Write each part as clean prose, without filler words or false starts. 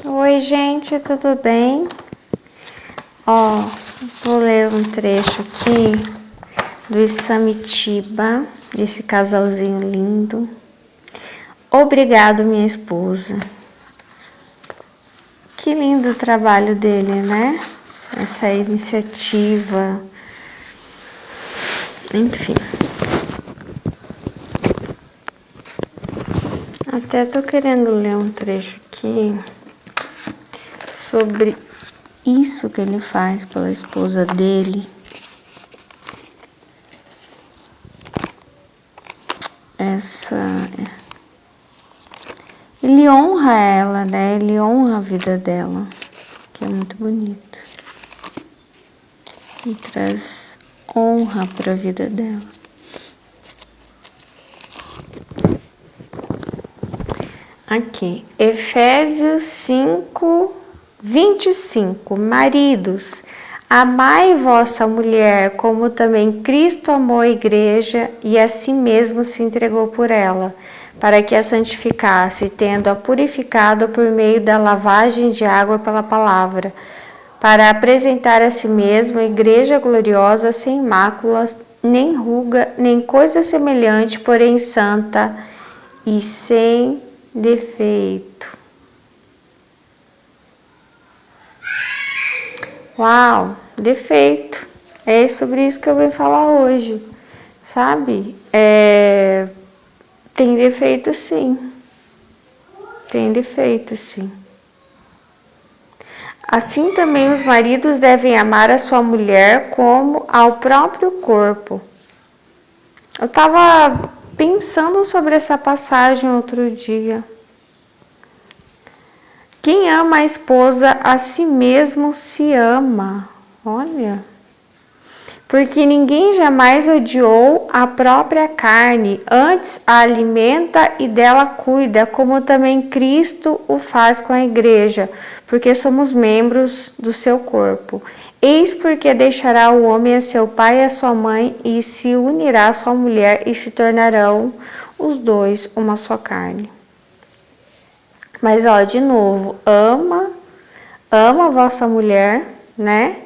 Oi, gente, tudo bem? Vou ler um trecho aqui do Isamitiba, desse casalzinho lindo. Obrigado, minha esposa. Que lindo o trabalho dele, né? Essa iniciativa. Enfim. Até tô querendo ler um trecho aqui sobre isso que ele faz pela esposa dele. Ele honra ela, né? Ele honra a vida dela, que é muito bonito. E traz honra para a vida dela. Aqui, Efésios 5, 25. Maridos, amai vossa mulher, como também Cristo amou a igreja e a si mesmo se entregou por ela, para que a santificasse, tendo-a purificado por meio da lavagem de água pela palavra, para apresentar a si mesmo a igreja gloriosa, sem máculas, nem ruga, nem coisa semelhante, porém santa e sem defeito. Uau, defeito. É sobre isso que eu venho falar hoje, sabe? Tem defeito sim. Tem defeito sim. Assim também os maridos devem amar a sua mulher como ao próprio corpo. Eu estava pensando sobre essa passagem outro dia. Quem ama a esposa a si mesmo se ama. Olha. Porque ninguém jamais odiou a própria carne, antes a alimenta e dela cuida, como também Cristo o faz com a igreja, porque somos membros do seu corpo. Eis porque deixará o homem a seu pai e a sua mãe, e se unirá à sua mulher, e se tornarão os dois uma só carne. Mas, de novo, ama a vossa mulher, né?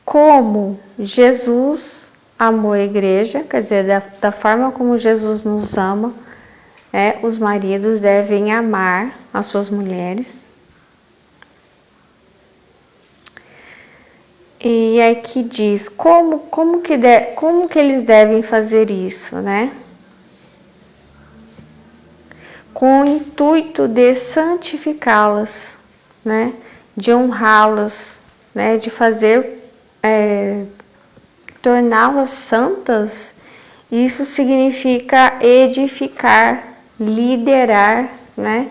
Como Jesus amou a igreja, quer dizer, da forma como Jesus nos ama, né? Os maridos devem amar as suas mulheres. E aqui diz como que eles devem fazer isso, né? Com o intuito de santificá-las, né? De honrá-las, né? De fazer torná-las santas. Isso significa edificar, liderar, né?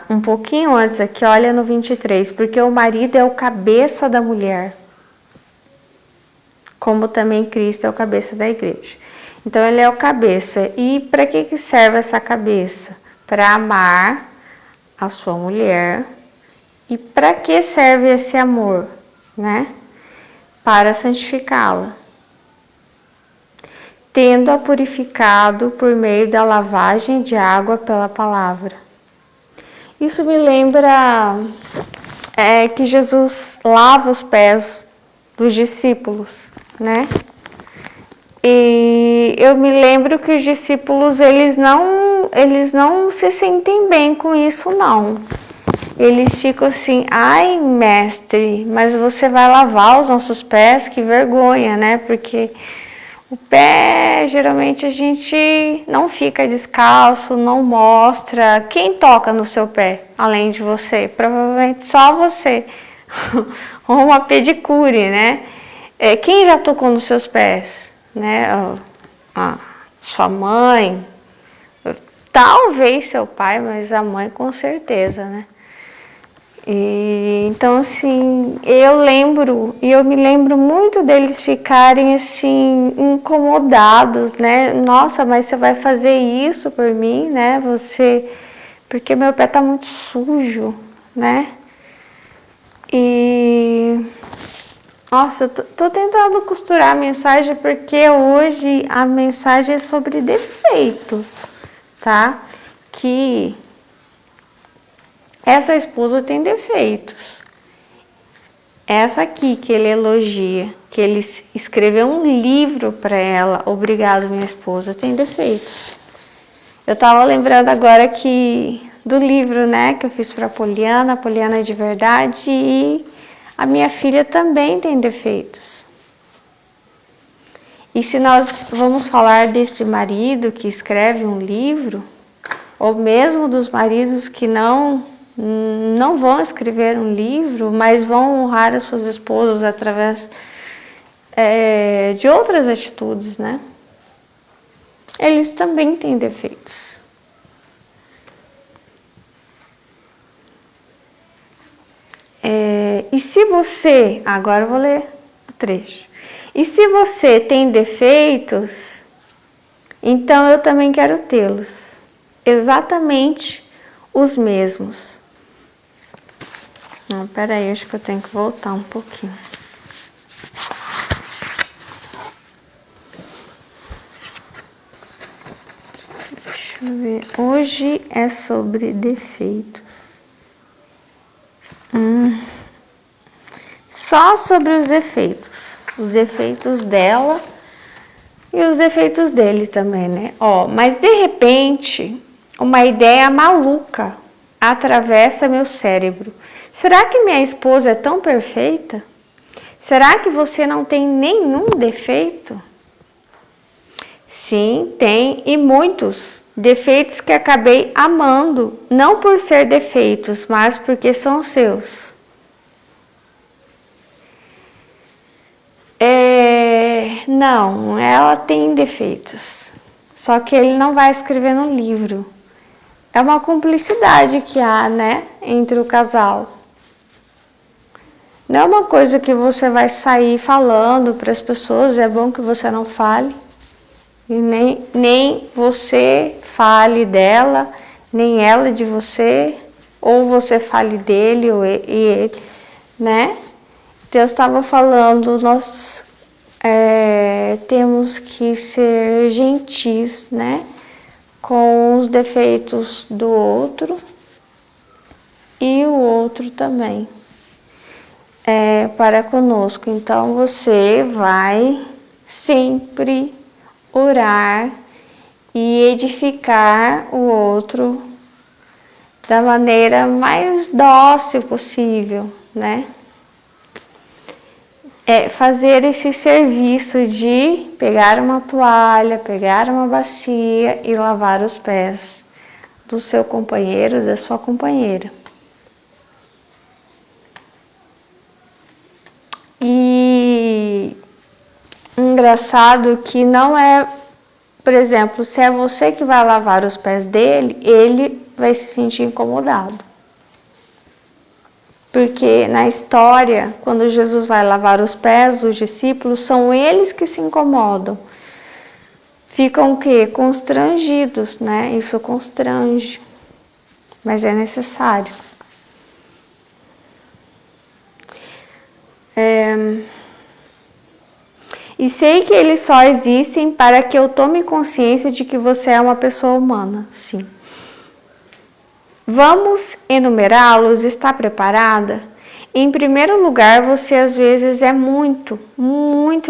Um pouquinho antes aqui, olha no 23, porque o marido é o cabeça da mulher, como também Cristo é o cabeça da igreja. Então ele é o cabeça. E para que serve essa cabeça? Para amar a sua mulher. E para que serve esse amor, né? Para santificá-la, tendo-a purificado por meio da lavagem de água pela palavra. Isso me lembra que Jesus lava os pés dos discípulos, né? E eu me lembro que os discípulos, eles não se sentem bem com isso, não. Eles ficam assim, ai mestre, mas você vai lavar os nossos pés? Que vergonha, né? Porque o pé, geralmente a gente não fica descalço, não mostra. Quem toca no seu pé, além de você? Provavelmente só você. Ou uma pedicure, né? Quem já tocou nos seus pés? Né? Sua mãe, talvez seu pai, mas a mãe com certeza, né? Então assim, eu me lembro muito deles ficarem assim incomodados, né? Nossa, mas você vai fazer isso por mim, né? Porque meu pé tá muito sujo, né? E Nossa, eu tô tentando costurar a mensagem porque hoje a mensagem é sobre defeito, tá? Que essa esposa tem defeitos. Essa aqui que ele elogia, que ele escreveu um livro para ela, obrigado minha esposa, tem defeitos. Eu tava lembrando agora do livro, né, que eu fiz para a Poliana de Verdade, e a minha filha também tem defeitos. E se nós vamos falar desse marido que escreve um livro, ou mesmo dos maridos que não vão escrever um livro, mas vão honrar as suas esposas através de outras atitudes, né? Eles também têm defeitos. E se você, agora eu vou ler o trecho. E se você tem defeitos, então eu também quero tê-los, exatamente os mesmos. Não, peraí, acho que eu tenho que voltar um pouquinho. Deixa eu ver. Hoje é sobre defeitos. Só sobre os defeitos dela e os defeitos dele também, né? Mas de repente, uma ideia maluca atravessa meu cérebro. Será que minha esposa é tão perfeita? Será que você não tem nenhum defeito? Sim, tem, e muitos defeitos que acabei amando, não por ser defeitos, mas porque são seus. Não, ela tem defeitos, só que ele não vai escrever no livro. É uma cumplicidade que há, né, entre o casal. Não é uma coisa que você vai sair falando para as pessoas, é bom que você não fale. E nem você fale dela, nem ela de você, ou você fale dele e ele, né? Deus estava falando, nós temos que ser gentis, né? Com os defeitos do outro e o outro também. Para conosco. Então você vai sempre orar e edificar o outro da maneira mais dócil possível, né? Fazer esse serviço de pegar uma toalha, pegar uma bacia e lavar os pés do seu companheiro, da sua companheira. E engraçado que não é, por exemplo, se é você que vai lavar os pés dele, ele vai se sentir incomodado. Porque na história, quando Jesus vai lavar os pés dos discípulos, são eles que se incomodam. Ficam o quê? Constrangidos, né? Isso constrange, mas é necessário. E sei que eles só existem para que eu tome consciência de que você é uma pessoa humana, sim. Vamos enumerá-los? Está preparada? Em primeiro lugar, você às vezes é muito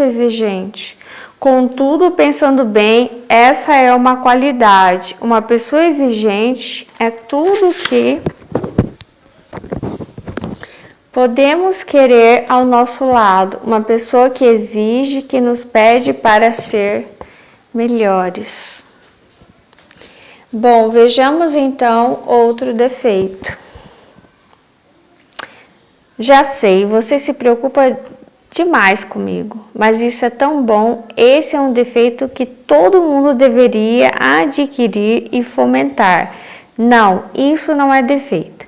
exigente. Contudo, pensando bem, essa é uma qualidade. Uma pessoa exigente é tudo que podemos querer ao nosso lado. Uma pessoa que exige, que nos pede para ser melhores. Bom, vejamos então outro defeito. Já sei, você se preocupa demais comigo, mas isso é tão bom. Esse é um defeito que todo mundo deveria adquirir e fomentar. Não, isso não é defeito.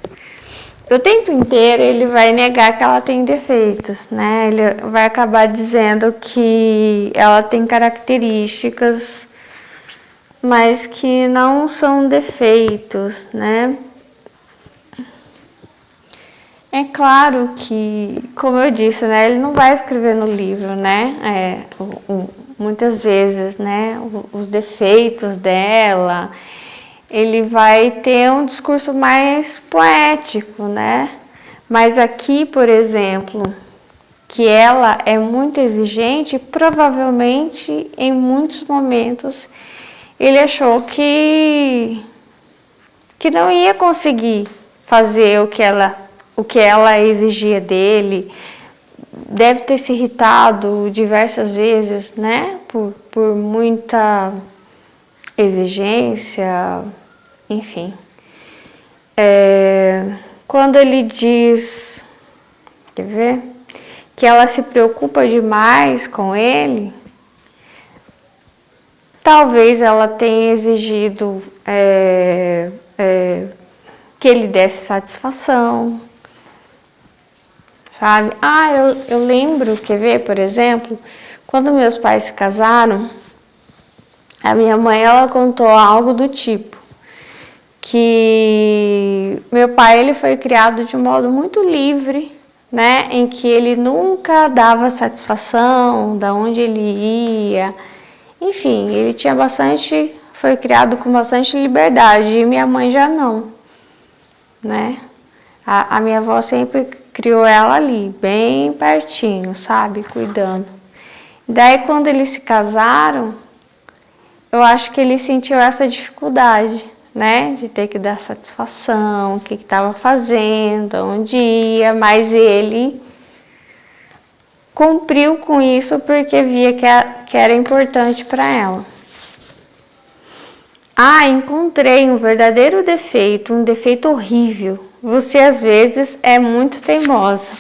O tempo inteiro ele vai negar que ela tem defeitos, né? Ele vai acabar dizendo que ela tem características, mas que não são defeitos, né? É claro que, como eu disse, né, ele não vai escrever no livro, né, muitas vezes, né, os defeitos dela, ele vai ter um discurso mais poético, né, mas aqui, por exemplo, que ela é muito exigente, provavelmente em muitos momentos ele achou que não ia conseguir fazer o que ela exigia dele, deve ter se irritado diversas vezes, né, por muita exigência, enfim. Quando ele diz, quer ver, que ela se preocupa demais com ele, talvez ela tenha exigido que ele desse satisfação, sabe? Eu lembro, quer ver, por exemplo, quando meus pais se casaram, a minha mãe, ela contou algo do tipo, que meu pai, ele foi criado de um modo muito livre, né, em que ele nunca dava satisfação da onde ele ia, enfim, ele tinha foi criado com bastante liberdade, e minha mãe já não, né? A minha avó sempre criou ela ali, bem pertinho, sabe? Cuidando. Daí, quando eles se casaram, eu acho que ele sentiu essa dificuldade, né? De ter que dar satisfação, o que estava fazendo, onde ia, mas ele cumpriu com isso porque via que era importante para ela. Encontrei um verdadeiro defeito, um defeito horrível. Você às vezes é muito teimosa.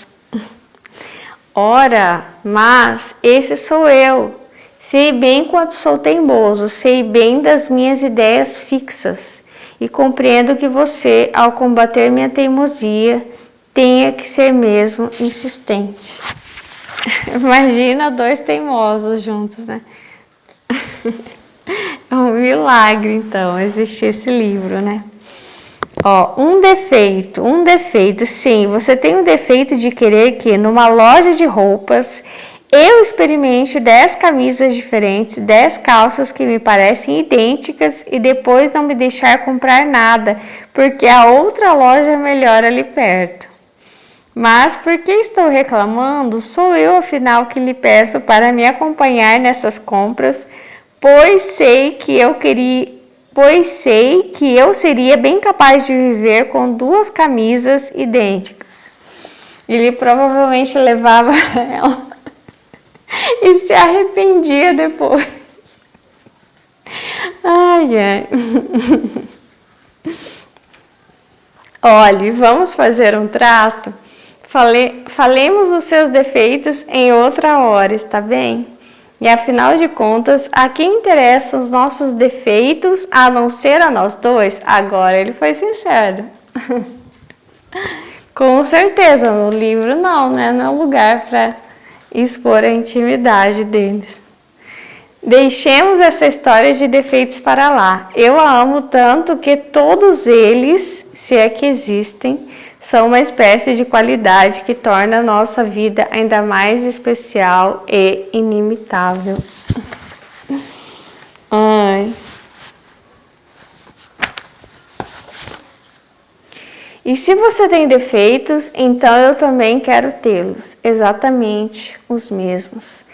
Ora, mas esse sou eu. Sei bem quanto sou teimoso, sei bem das minhas ideias fixas e compreendo que você, ao combater minha teimosia, tenha que ser mesmo insistente. Imagina dois teimosos juntos, né? É um milagre, então, existir esse livro, né? Um defeito, sim, você tem o defeito de querer que numa loja de roupas eu experimente 10 camisas diferentes, 10 calças que me parecem idênticas e depois não me deixar comprar nada, porque a outra loja é melhor ali perto. Mas por que estou reclamando? Sou eu, afinal, que lhe peço para me acompanhar nessas compras, pois sei que eu seria bem capaz de viver com 2 camisas idênticas. Ele provavelmente levava ela e se arrependia depois. Ai. Olhe, vamos fazer um trato? Falemos os seus defeitos em outra hora, está bem? E afinal de contas, a quem interessam os nossos defeitos a não ser a nós dois? Agora ele foi sincero. Com certeza, no livro não, né? Não é um lugar para expor a intimidade deles. Deixemos essa história de defeitos para lá. Eu a amo tanto que todos eles, se é que existem, são uma espécie de qualidade que torna a nossa vida ainda mais especial e inimitável. E se você tem defeitos, então eu também quero tê-los, exatamente os mesmos.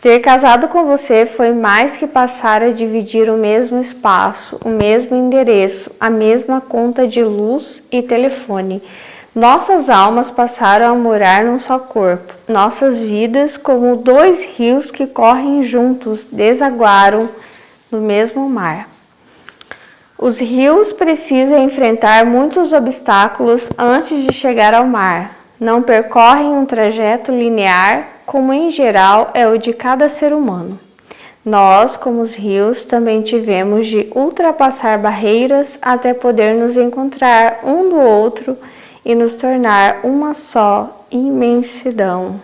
Ter casado com você foi mais que passar a dividir o mesmo espaço, o mesmo endereço, a mesma conta de luz e telefone. Nossas almas passaram a morar num só corpo. Nossas vidas, como 2 rios que correm juntos, desaguaram no mesmo mar. Os rios precisam enfrentar muitos obstáculos antes de chegar ao mar. Não percorrem um trajeto linear, como em geral é o de cada ser humano. Nós, como os rios, também tivemos de ultrapassar barreiras até poder nos encontrar um do outro e nos tornar uma só imensidão.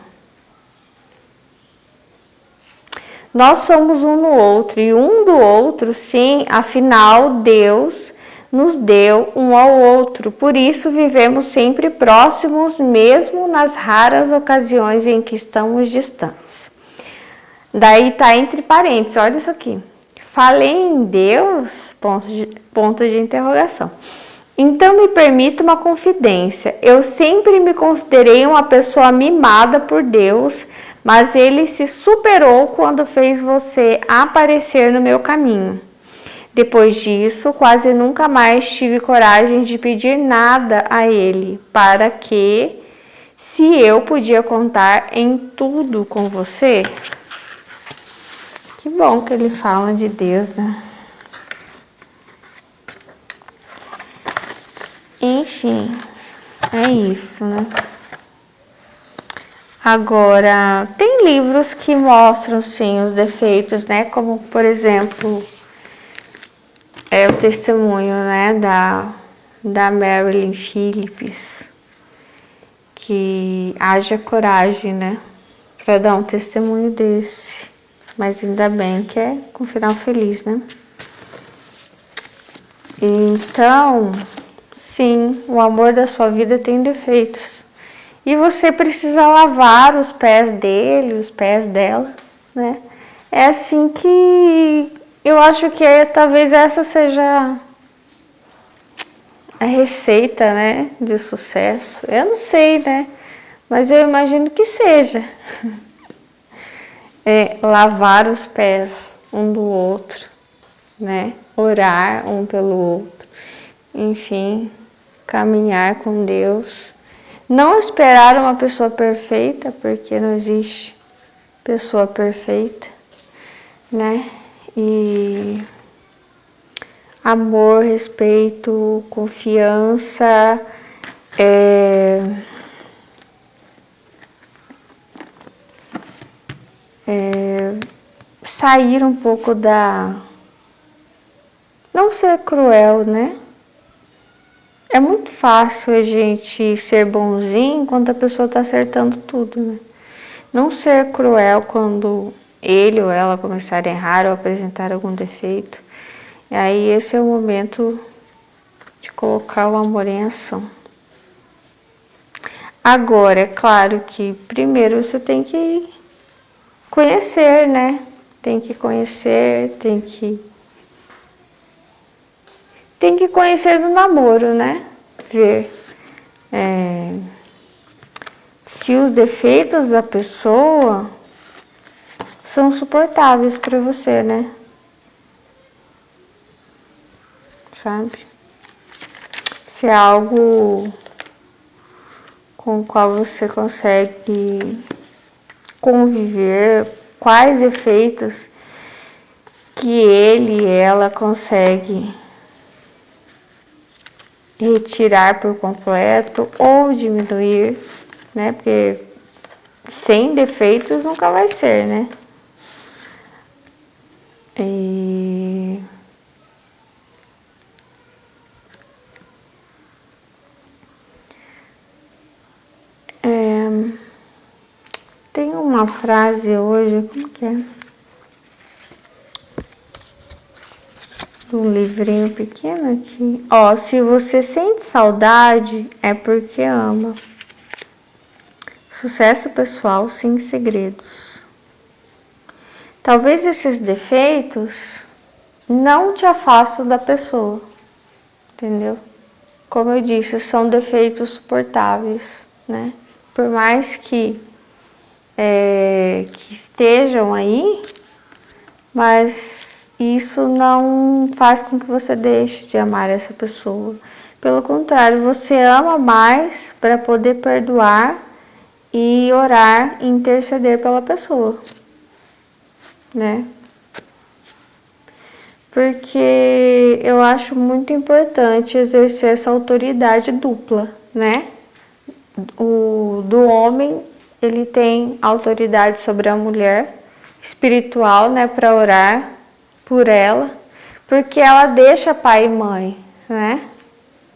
Nós somos um no outro e um do outro, sim, afinal, Deus nos deu um ao outro, por isso vivemos sempre próximos, mesmo nas raras ocasiões em que estamos distantes. Daí tá entre parênteses, olha isso aqui. Falei em Deus? Ponto de interrogação. Então me permita uma confidência. Eu sempre me considerei uma pessoa mimada por Deus, mas Ele se superou quando fez você aparecer no meu caminho. Depois disso, quase nunca mais tive coragem de pedir nada a Ele, para que, se eu podia contar em tudo com você. Que bom que ele fala de Deus, né? Enfim, é isso, né? Agora, tem livros que mostram, sim, os defeitos, né? Como, por exemplo, o testemunho, né, da Marilyn Phillips, que haja coragem, né, para dar um testemunho desse. Mas ainda bem que é com final feliz, né? Então, sim, o amor da sua vida tem defeitos. E você precisa lavar os pés dele, os pés dela, né? É assim que eu acho que talvez essa seja a receita, né, de sucesso. Eu não sei, né? Mas eu imagino que seja. Lavar os pés um do outro, né? Orar um pelo outro. Enfim, caminhar com Deus. Não esperar uma pessoa perfeita, porque não existe pessoa perfeita, né? E amor, respeito, confiança, sair um pouco não ser cruel, né? É muito fácil a gente ser bonzinho enquanto a pessoa está acertando tudo, né? Não ser cruel quando ele ou ela começar a errar ou apresentar algum defeito. E aí esse é o momento de colocar o amor em ação. Agora, é claro que primeiro você tem que conhecer, né? Tem que conhecer, tem que conhecer no namoro, né? Ver se os defeitos da pessoa são suportáveis para você, né? Sabe? Se é algo com o qual você consegue conviver, quais efeitos que ele e ela consegue retirar por completo ou diminuir, né? Porque sem defeitos nunca vai ser, né? Tem uma frase hoje, como que é? Um livrinho pequeno aqui. Ó, se você sente saudade, é porque ama. Sucesso pessoal sem segredos. Talvez esses defeitos não te afastem da pessoa, entendeu? Como eu disse, são defeitos suportáveis, né? Por mais que estejam aí, mas isso não faz com que você deixe de amar essa pessoa. Pelo contrário, você ama mais para poder perdoar e orar e interceder pela pessoa, né? Porque eu acho muito importante exercer essa autoridade dupla, né? Do homem, ele tem autoridade sobre a mulher espiritual, né, para orar por ela, porque ela deixa pai e mãe, né?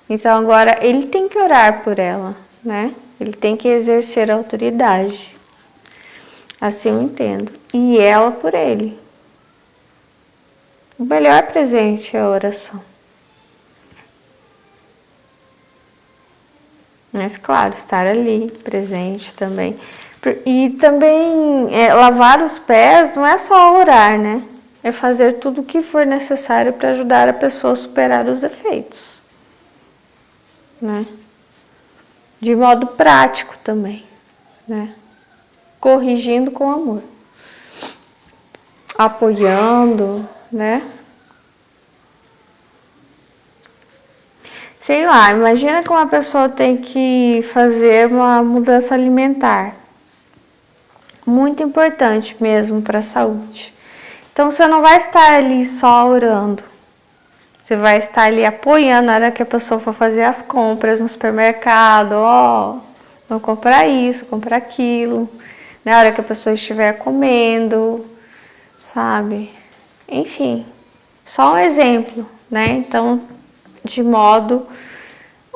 Então agora ele tem que orar por ela, né? Ele tem que exercer a autoridade. Assim eu entendo. E ela por ele. O melhor presente é a oração. Mas claro, estar ali, presente também. E também lavar os pés não é só orar, né? É fazer tudo o que for necessário para ajudar a pessoa a superar os defeitos, né? De modo prático também, né? Corrigindo com amor, apoiando, né? Sei lá, imagina que uma pessoa tem que fazer uma mudança alimentar, muito importante mesmo para a saúde. Então você não vai estar ali só orando, você vai estar ali apoiando na hora que a pessoa for fazer as compras no supermercado, não comprar isso, comprar aquilo, na hora que a pessoa estiver comendo, sabe? Enfim, só um exemplo, né? Então, de modo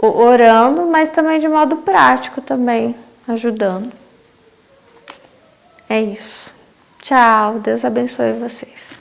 orando, mas também de modo prático também, ajudando. É isso. Tchau, Deus abençoe vocês.